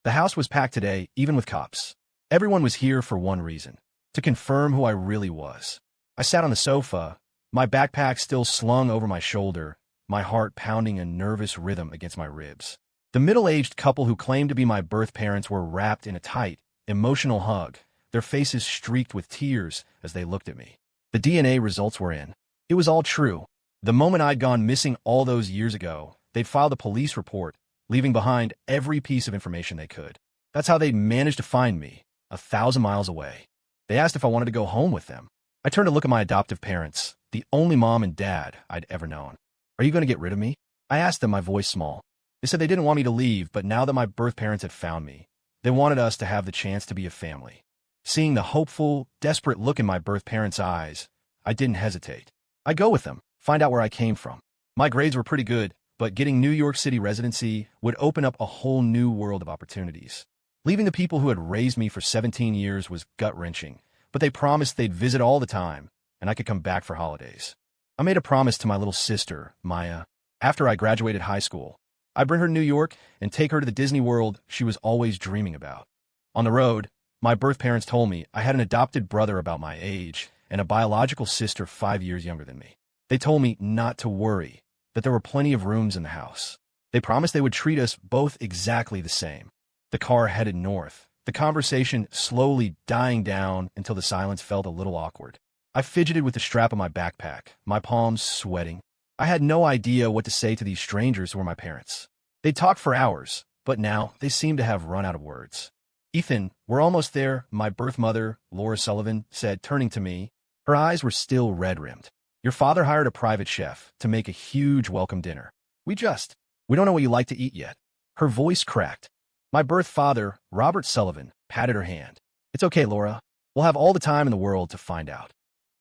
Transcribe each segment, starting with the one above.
The house was packed today, even with cops. Everyone was here for one reason: to confirm who I really was. I sat on the sofa, my backpack still slung over my shoulder, my heart pounding a nervous rhythm against my ribs. The middle-aged couple who claimed to be my birth parents were wrapped in a tight, emotional hug, their faces streaked with tears as they looked at me. The DNA results were in. It was all true. The moment I'd gone missing all those years ago, they'd filed a police report, leaving behind every piece of information they could. That's how they'd managed to find me, 1,000 miles away. They asked if I wanted to go home with them. I turned to look at my adoptive parents, the only mom and dad I'd ever known. "Are you going to get rid of me?" I asked them, my voice small. They said they didn't want me to leave, but now that my birth parents had found me, they wanted us to have the chance to be a family. Seeing the hopeful, desperate look in my birth parents' eyes, I didn't hesitate. I'd go with them, find out where I came from. My grades were pretty good, but getting New York City residency would open up a whole new world of opportunities. Leaving the people who had raised me for 17 years was gut-wrenching, but they promised they'd visit all the time, and I could come back for holidays. I made a promise to my little sister, Maya. After I graduated high school, I'd bring her to New York and take her to the Disney World she was always dreaming about. On the road, my birth parents told me I had an adopted brother about my age and a biological sister 5 years younger than me. They told me not to worry, that there were plenty of rooms in the house. They promised they would treat us both exactly the same. The car headed north, the conversation slowly dying down until the silence felt a little awkward. I fidgeted with the strap of my backpack, my palms sweating. I had no idea what to say to these strangers who were my parents. They talked for hours, but now they seemed to have run out of words. "Ethan, we're almost there," my birth mother, Laura Sullivan, said, turning to me. Her eyes were still red-rimmed. "Your father hired a private chef to make a huge welcome dinner. We don't know what you like to eat yet." Her voice cracked. My birth father, Robert Sullivan, patted her hand. "It's okay, Laura. We'll have all the time in the world to find out."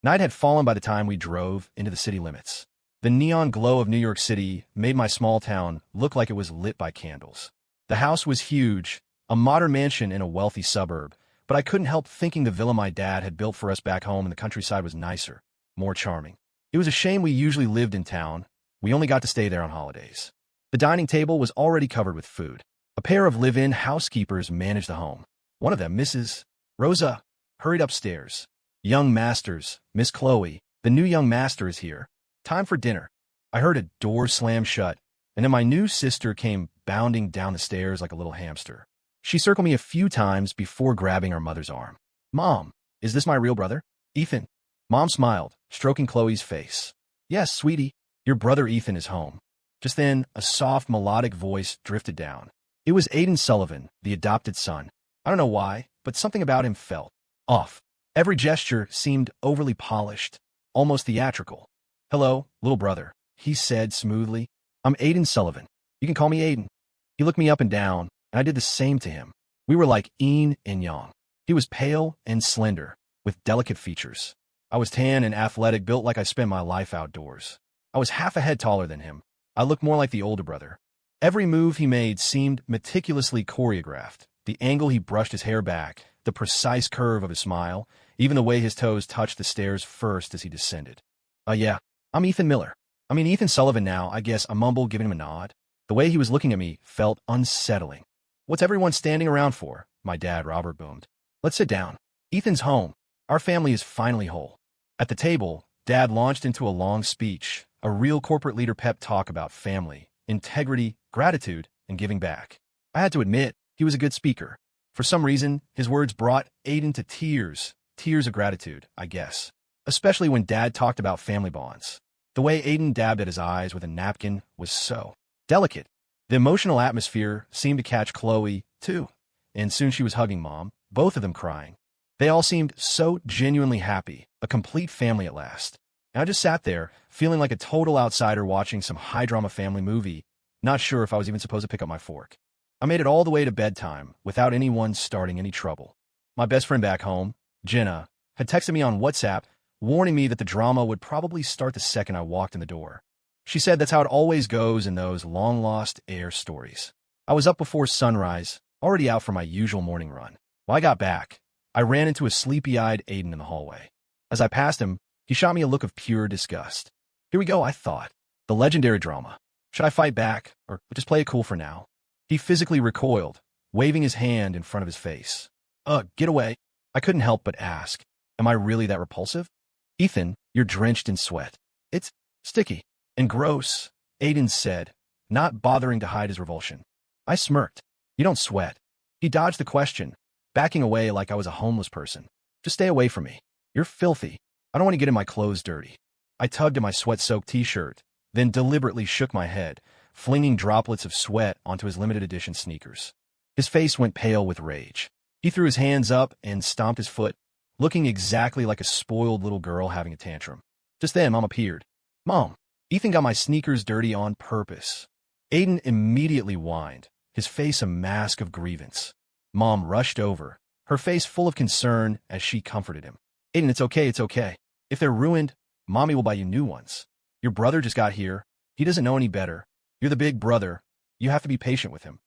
Night had fallen by the time we drove into the city limits. The neon glow of New York City made my small town look like it was lit by candles. The house was huge, a modern mansion in a wealthy suburb, but I couldn't help thinking the villa my dad had built for us back home in the countryside was nicer, more charming. It was a shame we usually lived in town. We only got to stay there on holidays. The dining table was already covered with food. A pair of live-in housekeepers managed the home. One of them, Mrs. Rosa, hurried upstairs. "Young Masters, Miss Chloe, the new young master is here. Time for dinner." I heard a door slam shut, and then my new sister came bounding down the stairs like a little hamster. She circled me a few times before grabbing her mother's arm. "Mom, is this my real brother, Ethan?" Mom smiled, stroking Chloe's face. "Yes, sweetie, your brother Ethan is home." Just then, a soft, melodic voice drifted down. It was Aiden Sullivan, the adopted son. I don't know why, but something about him felt off. Every gesture seemed overly polished, almost theatrical. "Hello, little brother," he said smoothly. "I'm Aiden Sullivan. You can call me Aiden." He looked me up and down, and I did the same to him. We were like yin and yang. He was pale and slender, with delicate features. I was tan and athletic, built like I spent my life outdoors. I was half a head taller than him. I looked more like the older brother. Every move he made seemed meticulously choreographed. The angle he brushed his hair back, the precise curve of his smile, even the way his toes touched the stairs first as he descended. Yeah, I'm Ethan Sullivan now, I guess," I mumbled, giving him a nod. The way he was looking at me felt unsettling. "What's everyone standing around for?" my dad, Robert, boomed. "Let's sit down. Ethan's home. Our family is finally whole." At the table, Dad launched into a long speech, a real corporate leader pep talk about family, integrity, gratitude, and giving back. I had to admit, he was a good speaker. For some reason, his words brought Aiden to tears of gratitude, I guess. Especially when Dad talked about family bonds. The way Aiden dabbed at his eyes with a napkin was so delicate. The emotional atmosphere seemed to catch Chloe, too, and soon she was hugging Mom, both of them crying. They all seemed so genuinely happy, a complete family at last. And I just sat there, feeling like a total outsider watching some high-drama family movie, not sure if I was even supposed to pick up my fork. I made it all the way to bedtime without anyone starting any trouble. My best friend back home, Jenna, had texted me on WhatsApp, warning me that the drama would probably start the second I walked in the door. She said that's how it always goes in those long-lost heir stories. I was up before sunrise, already out for my usual morning run. When I got back, I ran into a sleepy-eyed Aiden in the hallway. As I passed him, he shot me a look of pure disgust. Here we go, I thought. The legendary drama. Should I fight back, or just play it cool for now? He physically recoiled, waving his hand in front of his face. Get away. I couldn't help but ask, am I really that repulsive? Ethan, you're drenched in sweat. It's sticky and gross, Aiden said, not bothering to hide his revulsion. I smirked. You don't sweat. He dodged the question, backing away like I was a homeless person. Just stay away from me. You're filthy. I don't want to get in my clothes dirty. I tugged at my sweat-soaked t-shirt, then deliberately shook my head, flinging droplets of sweat onto his limited edition sneakers. His face went pale with rage. He threw his hands up and stomped his foot, looking exactly like a spoiled little girl having a tantrum. Just then, Mom appeared. Mom, Ethan got my sneakers dirty on purpose. Aiden immediately whined, his face a mask of grievance. Mom rushed over, her face full of concern as she comforted him. Aiden, it's okay, it's okay. If they're ruined, Mommy will buy you new ones. Your brother just got here. He doesn't know any better. You're the big brother. You have to be patient with him.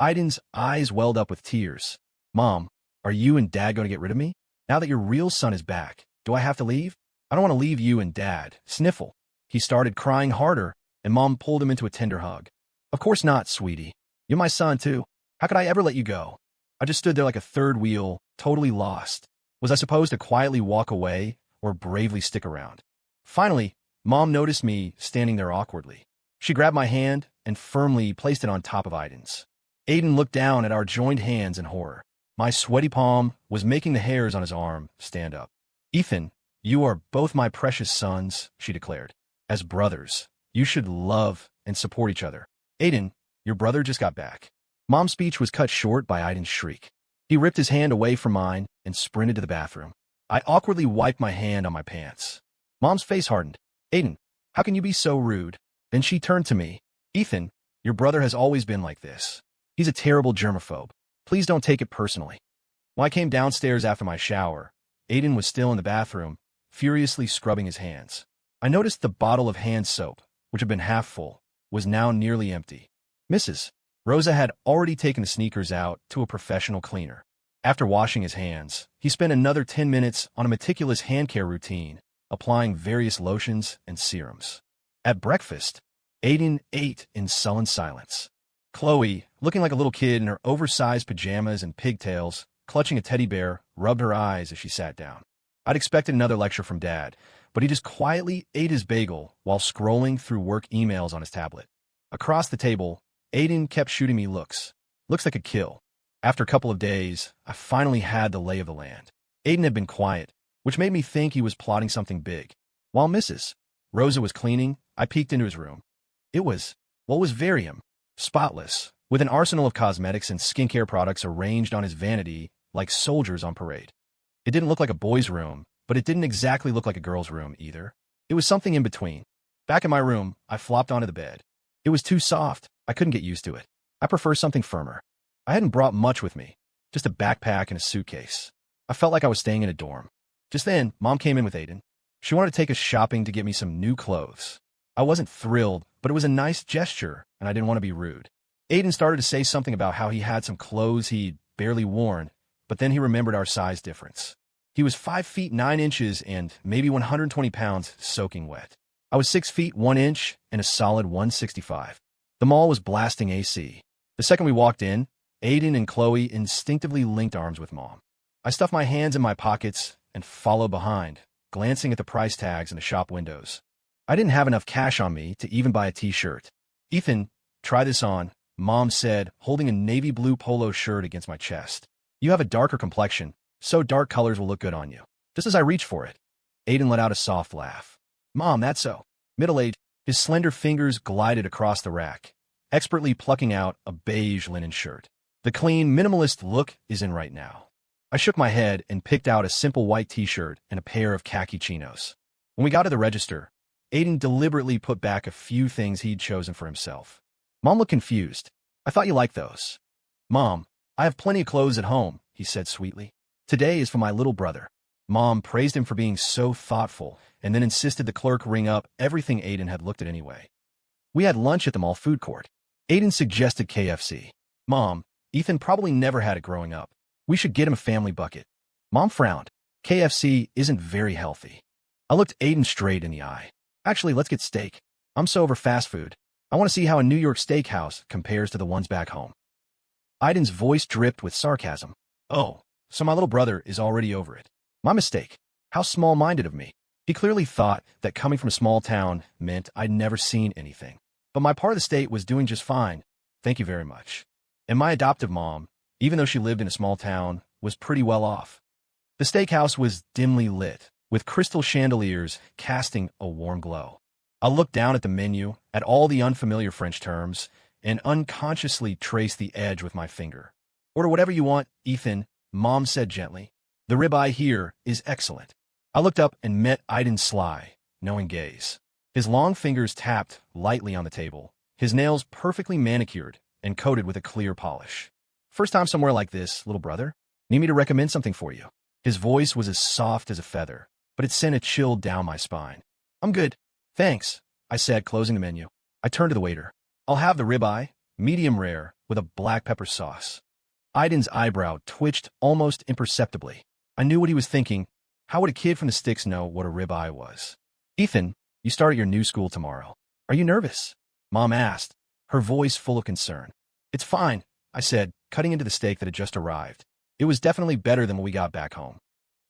Aiden's eyes welled up with tears. Mom, are you and Dad going to get rid of me? Now that your real son is back, do I have to leave? I don't want to leave you and Dad. Sniffle. He started crying harder, and Mom pulled him into a tender hug. Of course not, sweetie. You're my son, too. How could I ever let you go? I just stood there like a third wheel, totally lost. Was I supposed to quietly walk away or bravely stick around? Finally, Mom noticed me standing there awkwardly. She grabbed my hand and firmly placed it on top of Aiden's. Aiden looked down at our joined hands in horror. My sweaty palm was making the hairs on his arm stand up. Ethan, you are both my precious sons, she declared. As brothers, you should love and support each other. Aiden, your brother just got back. Mom's speech was cut short by Aiden's shriek. He ripped his hand away from mine and sprinted to the bathroom. I awkwardly wiped my hand on my pants. Mom's face hardened. Aiden, how can you be so rude? Then she turned to me. Ethan, your brother has always been like this. He's a terrible germaphobe. Please don't take it personally. When I came downstairs after my shower, Aiden was still in the bathroom, furiously scrubbing his hands. I noticed the bottle of hand soap, which had been half full, was now nearly empty. Mrs. Rosa had already taken the sneakers out to a professional cleaner. After washing his hands, he spent another 10 minutes on a meticulous hand care routine, applying various lotions and serums. At breakfast, Aiden ate in sullen silence. Chloe, looking like a little kid in her oversized pajamas and pigtails, clutching a teddy bear, rubbed her eyes as she sat down. I'd expected another lecture from Dad, but he just quietly ate his bagel while scrolling through work emails on his tablet. Across the table, Aiden kept shooting me looks like a kill. After a couple of days, I finally had the lay of the land. Aiden had been quiet, which made me think he was plotting something big. While Mrs. Rosa was cleaning, I peeked into his room. It was very spotless, with an arsenal of cosmetics and skincare products arranged on his vanity like soldiers on parade. It didn't look like a boy's room, but it didn't exactly look like a girl's room either. It was something in between. Back in my room, I flopped onto the bed. It was too soft. I couldn't get used to it. I prefer something firmer. I hadn't brought much with me, just a backpack and a suitcase. I felt like I was staying in a dorm. Just then, Mom came in with Aiden. She wanted to take us shopping to get me some new clothes. I wasn't thrilled, but it was a nice gesture, and I didn't want to be rude. Aiden started to say something about how he had some clothes he'd barely worn, but then he remembered our size difference. He was 5 feet 9 inches and maybe 120 pounds soaking wet. I was 6 feet 1 inch and a solid 165. The mall was blasting AC. The second we walked in, Aiden and Chloe instinctively linked arms with Mom. I stuffed my hands in my pockets and followed behind, glancing at the price tags in the shop windows. I didn't have enough cash on me to even buy a t-shirt. Ethan, try this on, Mom said, holding a navy blue polo shirt against my chest. You have a darker complexion, so dark colors will look good on you. Just as I reached for it, Aiden let out a soft laugh. Mom, that's so. Middle-aged, his slender fingers glided across the rack, expertly plucking out a beige linen shirt. The clean, minimalist look is in right now. I shook my head and picked out a simple white t-shirt and a pair of khaki chinos. When we got to the register, Aiden deliberately put back a few things he'd chosen for himself. Mom looked confused. I thought you liked those. Mom, I have plenty of clothes at home, he said sweetly. Today is for my little brother. Mom praised him for being so thoughtful and then insisted the clerk ring up everything Aiden had looked at anyway. We had lunch at the mall food court. Aiden suggested KFC. Mom, Ethan probably never had it growing up. We should get him a family bucket. Mom frowned. KFC isn't very healthy. I looked Aiden straight in the eye. Actually, let's get steak. I'm so over fast food. I want to see how a New York steakhouse compares to the ones back home. Aiden's voice dripped with sarcasm. Oh, so my little brother is already over it. My mistake. How small-minded of me. He clearly thought that coming from a small town meant I'd never seen anything. But my part of the state was doing just fine. Thank you very much. And my adoptive mom, even though she lived in a small town, was pretty well off. The steakhouse was dimly lit, with crystal chandeliers casting a warm glow. I looked down at the menu, at all the unfamiliar French terms, and unconsciously traced the edge with my finger. Order whatever you want, Ethan, Mom said gently. The ribeye here is excellent. I looked up and met Aiden's sly, knowing gaze. His long fingers tapped lightly on the table, his nails perfectly manicured and coated with a clear polish. First time somewhere like this, little brother? Need me to recommend something for you? His voice was as soft as a feather, but it sent a chill down my spine. I'm good. Thanks, I said, closing the menu. I turned to the waiter. I'll have the ribeye, medium rare, with a black pepper sauce. Aiden's eyebrow twitched almost imperceptibly. I knew what he was thinking. How would a kid from the sticks know what a ribeye was? Ethan, you start at your new school tomorrow. Are you nervous? Mom asked, her voice full of concern. It's fine, I said, cutting into the steak that had just arrived. It was definitely better than when we got back home.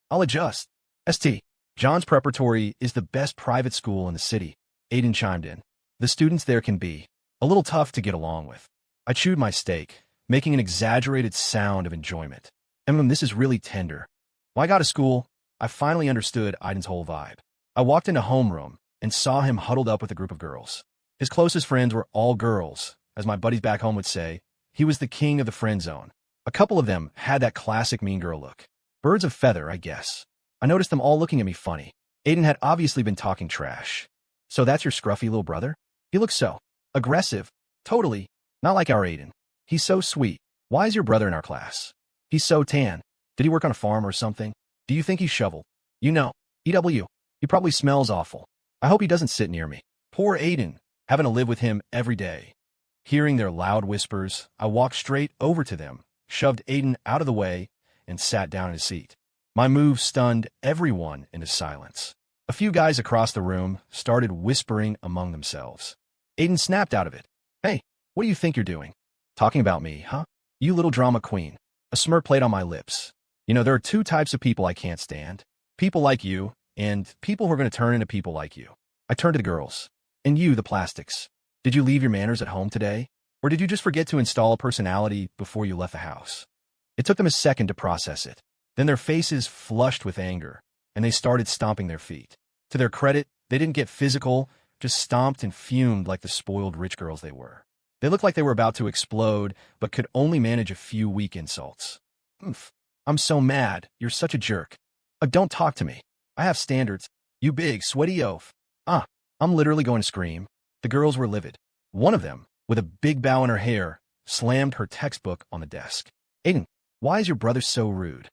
I'll adjust. St. John's Preparatory is the best private school in the city, Aiden chimed in. The students there can be a little tough to get along with. I chewed my steak, making an exaggerated sound of enjoyment. This is really tender. When I got to school, I finally understood Aiden's whole vibe. I walked into homeroom and saw him huddled up with a group of girls. His closest friends were all girls. As my buddies back home would say, he was the king of the friend zone. A couple of them had that classic mean girl look. Birds of feather, I guess. I noticed them all looking at me funny. Aiden had obviously been talking trash. So that's your scruffy little brother? He looks so aggressive. Totally. Not like our Aiden. He's so sweet. Why is your brother in our class? He's so tan. Did he work on a farm or something? Do you think he shoveled? You know, EW. He probably smells awful. I hope he doesn't sit near me. Poor Aiden, having to live with him every day. Hearing their loud whispers, I walked straight over to them, shoved Aiden out of the way, and sat down in his seat. My move stunned everyone into silence. A few guys across the room started whispering among themselves. Aiden snapped out of it. Hey, what do you think you're doing? Talking about me, huh? You little drama queen. A smirk played on my lips. You know, there are two types of people I can't stand. People like you, and people who are going to turn into people like you. I turned to the girls. And you, the plastics. Did you leave your manners at home today? Or did you just forget to install a personality before you left the house? It took them a second to process it. Then their faces flushed with anger, and they started stomping their feet. To their credit, they didn't get physical, just stomped and fumed like the spoiled rich girls they were. They looked like they were about to explode, but could only manage a few weak insults. Oomph. I'm so mad. You're such a jerk. Don't talk to me. I have standards. You big, sweaty oaf. I'm literally going to scream. The girls were livid. One of them, with a big bow in her hair, slammed her textbook on the desk. Aiden, why is your brother so rude?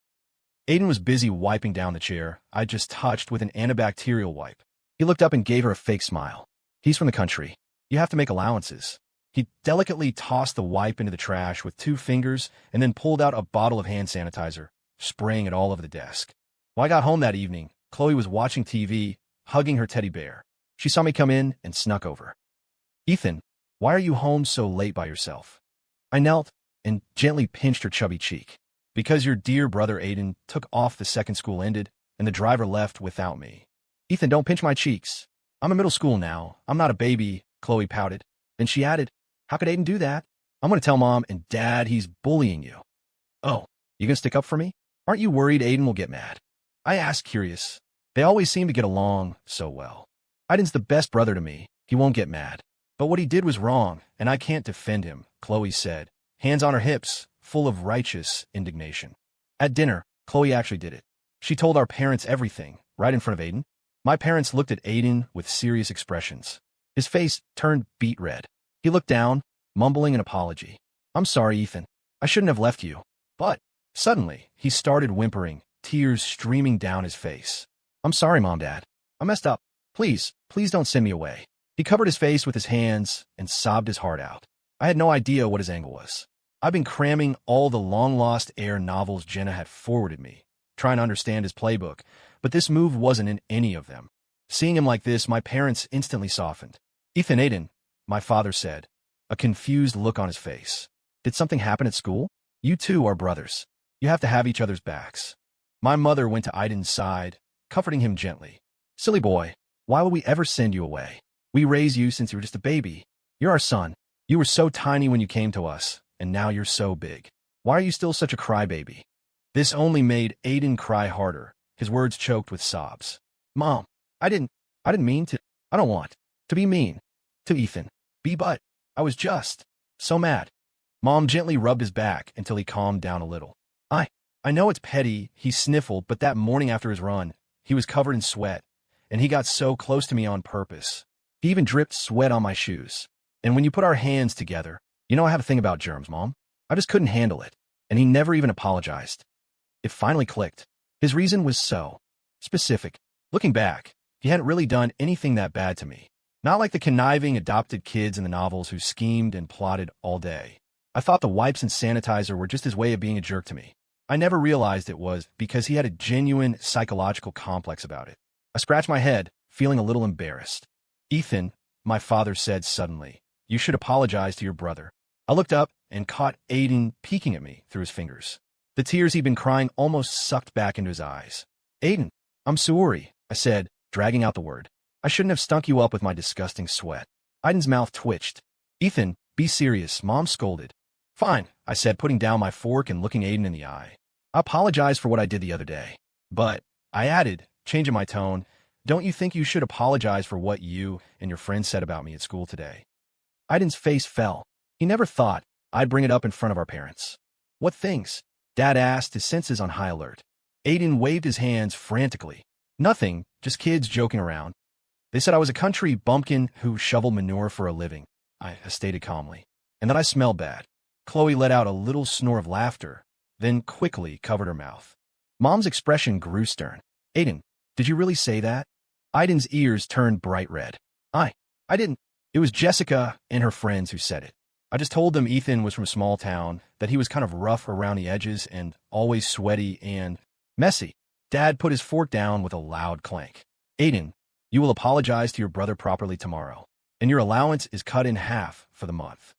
Aiden was busy wiping down the chair I just touched with an antibacterial wipe. He looked up and gave her a fake smile. He's from the country. You have to make allowances. He delicately tossed the wipe into the trash with 2 fingers and then pulled out a bottle of hand sanitizer, spraying it all over the desk. When I got home that evening, Chloe was watching TV, hugging her teddy bear. She saw me come in and snuck over. Ethan, why are you home so late by yourself? I knelt and gently pinched her chubby cheek. Because your dear brother Aiden took off the second school ended and the driver left without me. Ethan, don't pinch my cheeks. I'm in middle school now. I'm not a baby, Chloe pouted. Then she added, how could Aiden do that? I'm going to tell Mom and Dad he's bullying you. Oh, you gonna stick up for me? Aren't you worried Aiden will get mad? I asked, curious. They always seem to get along so well. Aiden's the best brother to me. He won't get mad. But what he did was wrong, and I can't defend him, Chloe said, hands on her hips, full of righteous indignation. At dinner, Chloe actually did it. She told our parents everything, right in front of Aiden. My parents looked at Aiden with serious expressions. His face turned beet red. He looked down, mumbling an apology. I'm sorry, Ethan. I shouldn't have left you. But suddenly, he started whimpering, tears streaming down his face. I'm sorry, Mom, Dad. I messed up. Please don't send me away. He covered his face with his hands and sobbed his heart out. I had no idea what his angle was. I've been cramming all the long-lost heir novels Jenna had forwarded me, trying to understand his playbook, but this move wasn't in any of them. Seeing him like this, my parents instantly softened. Ethan, Aiden, my father said, a confused look on his face. Did something happen at school? You two are brothers. You have to have each other's backs. My mother went to Aiden's side, comforting him gently. Silly boy, why would we ever send you away? We raised you since you were just a baby. You're our son. You were so tiny when you came to us, and now you're so big. Why are you still such a crybaby? This only made Aiden cry harder, his words choked with sobs. Mom, I didn't mean to. I don't want to be mean to Ethan. But I was just so mad. Mom gently rubbed his back until he calmed down a little. I know it's petty, he sniffled, but that morning after his run, he was covered in sweat, and he got so close to me on purpose. He even dripped sweat on my shoes. And when you put our hands together, you know I have a thing about germs, Mom. I just couldn't handle it, and he never even apologized. It finally clicked. His reason was so specific. Looking back, he hadn't really done anything that bad to me. Not like the conniving adopted kids in the novels who schemed and plotted all day. I thought the wipes and sanitizer were just his way of being a jerk to me. I never realized it was because he had a genuine psychological complex about it. I scratched my head, feeling a little embarrassed. Ethan, my father said suddenly, you should apologize to your brother. I looked up and caught Aiden peeking at me through his fingers. The tears he'd been crying almost sucked back into his eyes. Aiden, I'm sorry, I said, dragging out the word. I shouldn't have stunk you up with my disgusting sweat. Aiden's mouth twitched. Ethan, be serious, Mom scolded. Fine, I said, putting down my fork and looking Aiden in the eye. I apologize for what I did the other day. But, I added, changing my tone, don't you think you should apologize for what you and your friends said about me at school today? Aiden's face fell. He never thought I'd bring it up in front of our parents. What things? Dad asked, his senses on high alert. Aiden waved his hands frantically. Nothing, just kids joking around. They said I was a country bumpkin who shoveled manure for a living, I stated calmly, and that I smelled bad. Chloe let out a little snore of laughter, then quickly covered her mouth. Mom's expression grew stern. Aiden, did you really say that? Aiden's ears turned bright red. I didn't. It was Jessica and her friends who said it. I just told them Ethan was from a small town, that he was kind of rough around the edges and always sweaty and messy. Dad put his fork down with a loud clank. Aiden, you will apologize to your brother properly tomorrow, and your allowance is cut in half for the month.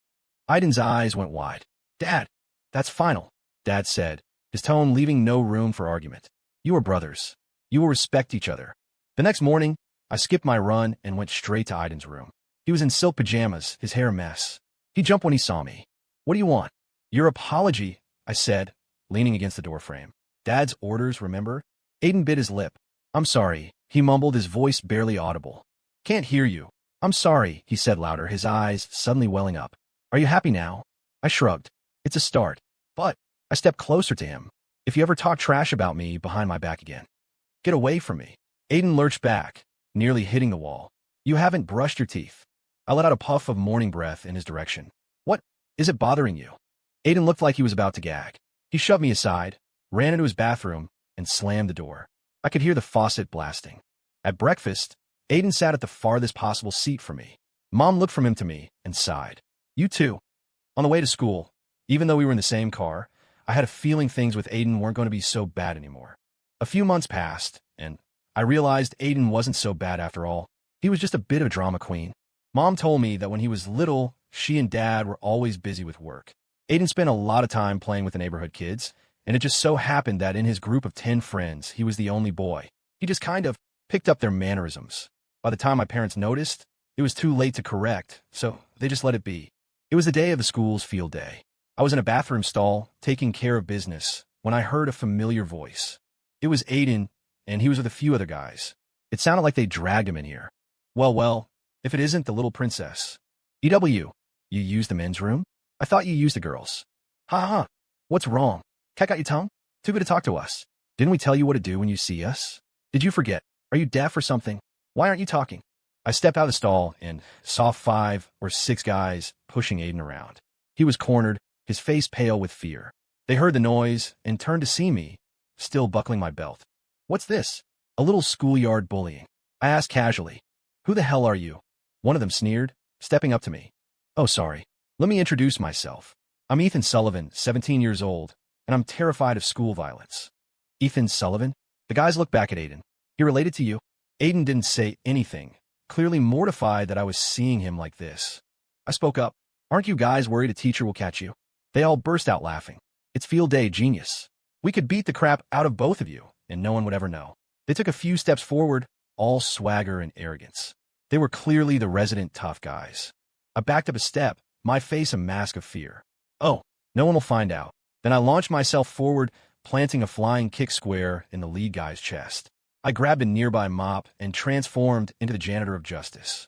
Aiden's eyes went wide. Dad, that's final, Dad said, his tone leaving no room for argument. You are brothers. You will respect each other. The next morning, I skipped my run and went straight to Aiden's room. He was in silk pajamas, his hair a mess. He jumped when he saw me. What do you want? Your apology, I said, leaning against the doorframe. Dad's orders, remember? Aiden bit his lip. I'm sorry, he mumbled, his voice barely audible. Can't hear you. I'm sorry, he said louder, his eyes suddenly welling up. Are you happy now? I shrugged. It's a start. But I stepped closer to him. If you ever talk trash about me behind my back again, get away from me. Aiden lurched back, nearly hitting the wall. You haven't brushed your teeth. I let out a puff of morning breath in his direction. What? Is it bothering you? Aiden looked like he was about to gag. He shoved me aside, ran into his bathroom, and slammed the door. I could hear the faucet blasting. At breakfast, Aiden sat at the farthest possible seat from me. Mom looked from him to me and sighed. You too. On the way to school, even though we were in the same car, I had a feeling things with Aiden weren't going to be so bad anymore. A few months passed, and I realized Aiden wasn't so bad after all. He was just a bit of a drama queen. Mom told me that when he was little, she and Dad were always busy with work. Aiden spent a lot of time playing with the neighborhood kids, and it just so happened that in his group of 10 friends, he was the only boy. He just kind of picked up their mannerisms. By the time my parents noticed, it was too late to correct, so they just let it be. It was the day of the school's field day. I was in a bathroom stall, taking care of business, when I heard a familiar voice. It was Aiden, and he was with a few other guys. It sounded like they dragged him in here. Well, if it isn't the little princess. EW, you used the men's room? I thought you used the girls. Ha. What's wrong? Cat got your tongue? Too good to talk to us. Didn't we tell you what to do when you see us? Did you forget? Are you deaf or something? Why aren't you talking? I stepped out of the stall and saw 5 or 6 guys pushing Aiden around. He was cornered, his face pale with fear. They heard the noise and turned to see me, still buckling my belt. What's this? A little schoolyard bullying. I asked casually. Who the hell are you? One of them sneered, stepping up to me. Oh, sorry. Let me introduce myself. I'm Ethan Sullivan, 17 years old, and I'm terrified of school violence. Ethan Sullivan? The guys looked back at Aiden. He related to you? Aiden didn't say anything, clearly mortified that I was seeing him like this. I spoke up. Aren't you guys worried a teacher will catch you? They all burst out laughing. It's field day, genius. We could beat the crap out of both of you, and no one would ever know. They took a few steps forward, all swagger and arrogance. They were clearly the resident tough guys. I backed up a step, my face a mask of fear. Oh, no one will find out. Then I launched myself forward, planting a flying kick square in the lead guy's chest. I grabbed a nearby mop and transformed into the janitor of justice.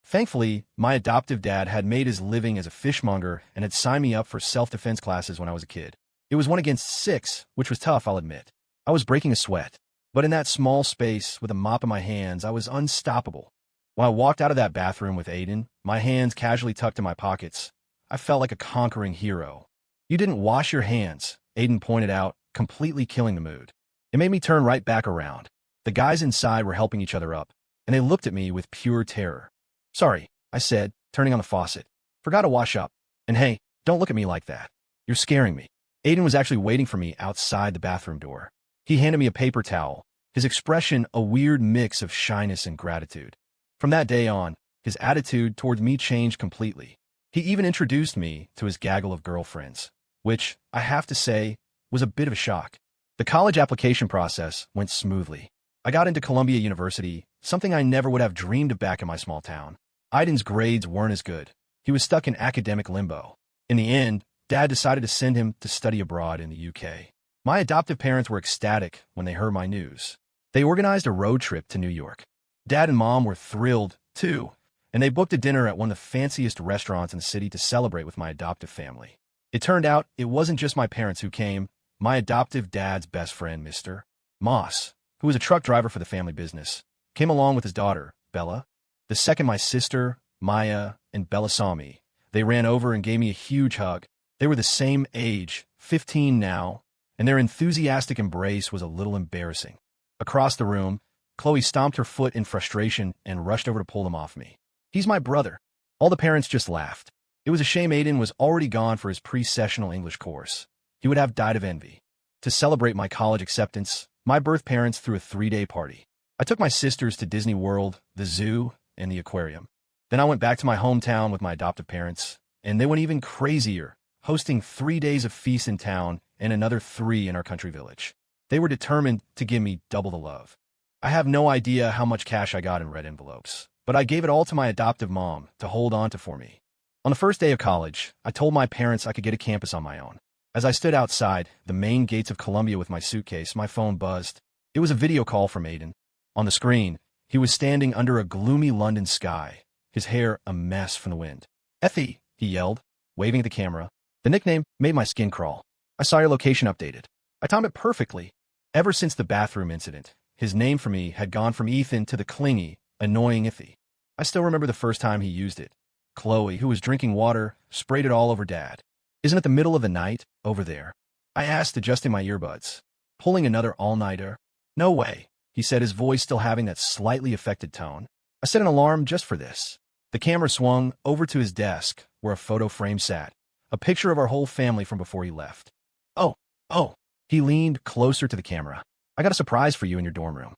Thankfully, my adoptive dad had made his living as a fishmonger and had signed me up for self-defense classes when I was a kid. It was 1 against 6, which was tough, I'll admit. I was breaking a sweat. But in that small space, with a mop in my hands, I was unstoppable. When I walked out of that bathroom with Aiden, my hands casually tucked in my pockets, I felt like a conquering hero. You didn't wash your hands, Aiden pointed out, completely killing the mood. It made me turn right back around. The guys inside were helping each other up, and they looked at me with pure terror. Sorry, I said, turning on the faucet. Forgot to wash up. And hey, don't look at me like that. You're scaring me. Aiden was actually waiting for me outside the bathroom door. He handed me a paper towel, his expression a weird mix of shyness and gratitude. From that day on, his attitude toward me changed completely. He even introduced me to his gaggle of girlfriends, which, I have to say, was a bit of a shock. The college application process went smoothly. I got into Columbia University, something I never would have dreamed of back in my small town. Aiden's grades weren't as good. He was stuck in academic limbo. In the end, Dad decided to send him to study abroad in the UK. My adoptive parents were ecstatic when they heard my news. They organized a road trip to New York. Dad and Mom were thrilled, too, and they booked a dinner at one of the fanciest restaurants in the city to celebrate with my adoptive family. It turned out it wasn't just my parents who came. My adoptive dad's best friend, Mr. Moss, who was a truck driver for the family business, came along with his daughter, Bella. The second my sister, Maya, and Bella saw me, they ran over and gave me a huge hug. They were the same age, 15 now, and their enthusiastic embrace was a little embarrassing. Across the room, Chloe stomped her foot in frustration and rushed over to pull them off me. He's my brother. All the parents just laughed. It was a shame Aiden was already gone for his pre-sessional English course. He would have died of envy. To celebrate my college acceptance, my birth parents threw a 3-day party. I took my sisters to Disney World, the zoo, and the aquarium. Then I went back to my hometown with my adoptive parents, and they went even crazier, hosting 3 days of feast in town and another 3 in our country village. They were determined to give me double the love. I have no idea how much cash I got in red envelopes, but I gave it all to my adoptive mom to hold on to for me. On the first day of college, I told my parents I could get a campus on my own. As I stood outside the main gates of Columbia with my suitcase, my phone buzzed. It was a video call from Aiden. On the screen, he was standing under a gloomy London sky, his hair a mess from the wind. "Effie," he yelled, waving at the camera. The nickname made my skin crawl. "I saw your location updated. I timed it perfectly." Ever since the bathroom incident, his name for me had gone from Ethan to the clingy, annoying Iffy. I still remember the first time he used it. Chloe, who was drinking water, sprayed it all over Dad. "Isn't it the middle of the night, over there?" I asked, adjusting my earbuds. "Pulling another all-nighter?" "No way," he said, his voice still having that slightly affected tone. "I set an alarm just for this." The camera swung over to his desk, where a photo frame sat, a picture of our whole family from before he left. Oh. He leaned closer to the camera. "I got a surprise for you in your dorm room."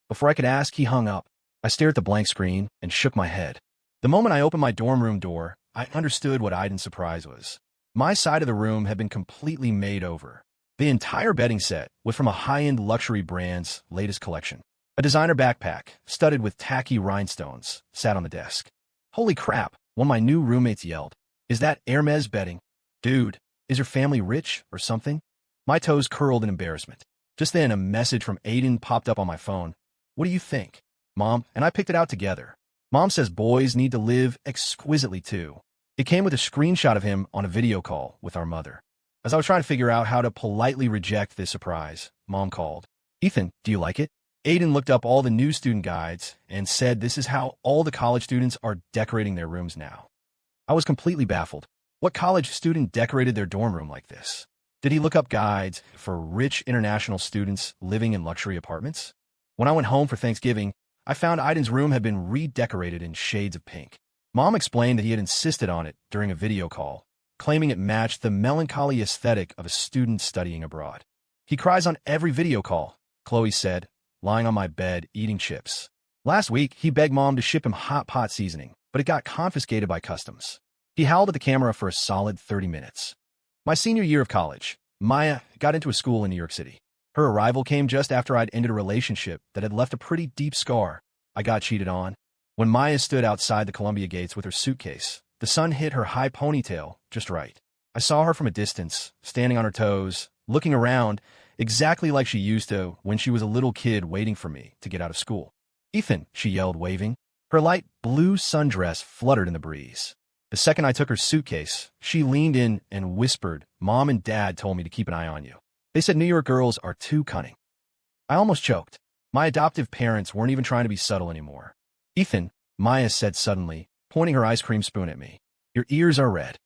Before I could ask, he hung up. I stared at the blank screen and shook my head. The moment I opened my dorm room door, I understood what Aiden's surprise was. My side of the room had been completely made over. The entire bedding set was from a high-end luxury brand's latest collection. A designer backpack, studded with tacky rhinestones, sat on the desk. "Holy crap," one of my new roommates yelled. "Is that Hermes bedding? Dude, is your family rich or something?" My toes curled in embarrassment. Just then, a message from Aiden popped up on my phone. "What do you think, Mom?" And I picked it out together. "Mom says boys need to live exquisitely too." It came with a screenshot of him on a video call with our mother. As I was trying to figure out how to politely reject this surprise, Mom called. "Ethan, do you like it?" Aiden looked up all the new student guides and said this is how all the college students are decorating their rooms now. I was completely baffled. What college student decorated their dorm room like this? Did he look up guides for rich international students living in luxury apartments? When I went home for Thanksgiving, I found Aiden's room had been redecorated in shades of pink. Mom explained that he had insisted on it during a video call, claiming it matched the melancholy aesthetic of a student studying abroad. "He cries on every video call," Chloe said, lying on my bed eating chips. "Last week, he begged Mom to ship him hot pot seasoning, but it got confiscated by customs. He howled at the camera for a solid 30 minutes. My senior year of college, Maya got into a school in New York City. Her arrival came just after I'd ended a relationship that had left a pretty deep scar. I got cheated on. When Maya stood outside the Columbia gates with her suitcase, the sun hit her high ponytail just right. I saw her from a distance, standing on her toes, looking around, exactly like she used to when she was a little kid waiting for me to get out of school. "Ethan," she yelled, waving. Her light blue sundress fluttered in the breeze. The second I took her suitcase, she leaned in and whispered, "Mom and Dad told me to keep an eye on you. They said New York girls are too cunning." I almost choked. My adoptive parents weren't even trying to be subtle anymore. "Ethan," Maya said suddenly, pointing her ice cream spoon at me, "your ears are red."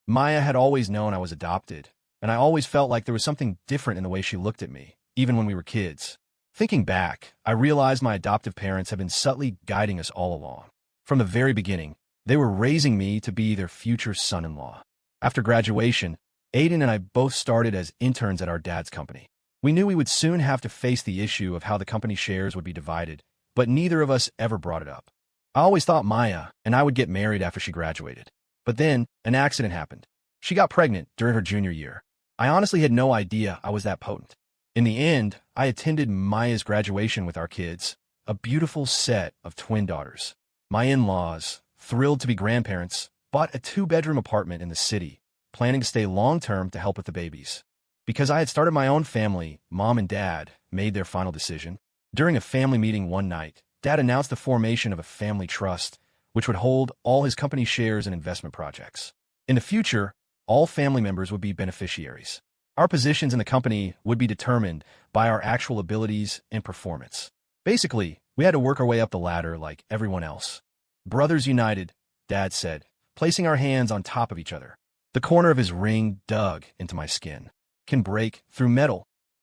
Maya had always known I was adopted, and I always felt like there was something different in the way she looked at me, even when we were kids. Thinking back, I realized my adoptive parents had been subtly guiding us all along. From the very beginning, they were raising me to be their future son-in-law. After graduation, Aiden and I both started as interns at our dad's company. We knew we would soon have to face the issue of how the company shares would be divided, but neither of us ever brought it up. I always thought Maya and I would get married after she graduated. But then, an accident happened. She got pregnant during her junior year. I honestly had no idea I was that potent. In the end, I attended Maya's graduation with our kids, a beautiful set of twin daughters. My in-laws, thrilled to be grandparents, bought a 2-bedroom apartment in the city, planning to stay long-term to help with the babies. Because I had started my own family, Mom and Dad made their final decision. During a family meeting one night, Dad announced the formation of a family trust, which would hold all his company shares and investment projects. In the future, all family members would be beneficiaries. Our positions in the company would be determined by our actual abilities and performance. Basically, we had to work our way up the ladder like everyone else. "Brothers united," Dad said, placing our hands on top of each other. The corner of his ring dug into my skin. "Can break through metal,"